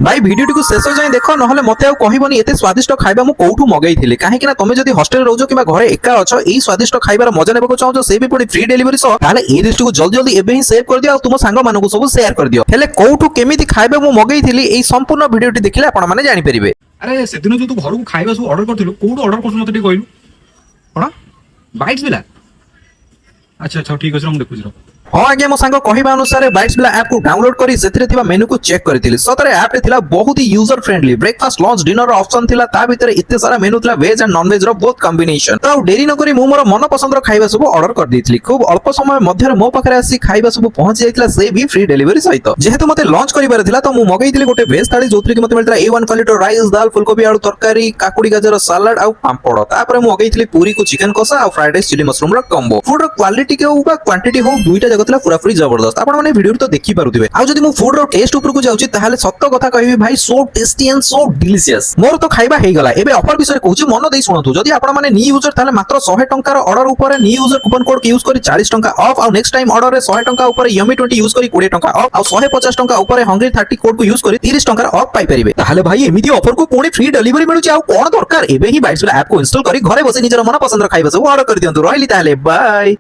भाई भिडियो को शेष जाए देख ना मत कहबनी एत स्वादिष्ट खाଇବା ମୁଁ କୋଉଠୁ ମଗେଇଥିଲି କାହିଁକି ନା ତମେ ଯଦି ହଷ୍ଟେଲ ରହୁଛ କିମ୍ବା ଘରେ ଏକା ଅଛ ଏଇ ସ୍ୱାଦିଷ୍ଟ ଖାଇବାର ମଜା ନେବାକୁ ଚାହୁଁଛ ସେ ବି ପୁଣି ଫ୍ରି ଡେଲିଭରି ସହ ତାହେଲେ এই ଲିଷ୍ଟକୁ ଜଲ୍ଦି ଜଲ୍ଦି ଏବେ ହିଁ ସେଭ୍ କରିଦିଅ ଆଉ ତୁମ ସାଙ୍ଗମାନଙ୍କୁ ସବୁ ସେୟାର କରିଦିଅ। ହେଲେ କୋଉଠୁ କେମିତି ଖାଇବା ମୁଁ ମଗେଇଥିଲି ଏଇ ସମ୍ପୂର୍ଣ୍ଣ ଭିଡିଓଟି ଦେଖିଲେ ଆପଣ ମାନେ ଜାଣିପାରିବେ। अरे से दिन जो तू घर को खाଇବା सब ऑर्डर करथिलु कोड ऑर्डर करछु मते कहलु कोन बाइट्स बिला अच्छा अच्छा ठीक अछि हम देखुछि र हाँ आज्ञा मो सांग कहवा अनुसार बाइट्स बिला ऐप को डाउनलोड करी सेथिरे थिबा मेनू को चेक करथिली सतरे ऐप रे थिला बहुत ही user friendly breakfast lunch dinner option थिला ता भितर इत्ते सारा मेनू थिला वेज एंड नॉन वेज रो बहुत कॉम्बिनेशन तो डेरी न करी मु मोर मन पसंद रो खाଇବା सब ऑर्डर कर देथिली खूब अल्प समय मध्य रे मो पाखरे आसी खाଇବା सब पहुंच जाइतला से भी फ्री डिलीवरी सहित जेहेतु मते लंच करिबार थिला तो मु मगैथिली गोटे वेज थाली जोथरे कि मते मिलतरा A1 क्वालिटी राइस दाल फुलकोबी आलू तरकारी काकुडी गाजर सलाड आ पांपड़ तापर मु मगैथिली पूरी को चिकन कसा आ फ्राइड राइस चिली मशरूम रो कॉम्बो फूड रो क्वालिटी के होबा क्वांटिटी हो दुईटा जगह थिला पूरा फ्री जबरदस्त आपण माने वीडियो तो देखि पारुथिबे आ जदी मु फूड रो टेस्ट ऊपर को जाउची ताहाले सत्य कथा कहबी भाई so tasty and so delicious मोर तो खाइबा हे गला एबे ऑफर विषय कहूची मन देई सुनथु जदी आपण माने न्यू यूजर ताहाले मात्र 100 टंका रो ऑर्डर ऊपर न्यू यूजर कूपन कोड के यूज करी 40 टंका ऑफ आ नेक्स्ट टाइम ऑर्डर रे 100 टंका ऊपर यमी 20 यूज करी 20 टंका ऑफ आ 150 टंका ऊपर हंग्री 30 कोड को यूज करी 30 टंका ऑफ पाई परिबे ताहाले भाई एमिति ऑफर को कोनी फ्री डिलीवरी मिलुची आ कोन दरकार एबे ही बाइट्स ऐप को इंस्टॉल करी घरे बसी निजर मन पसंद रो खाइबा सब ऑर्डर कर दियंतु रहली ताहाले बाय।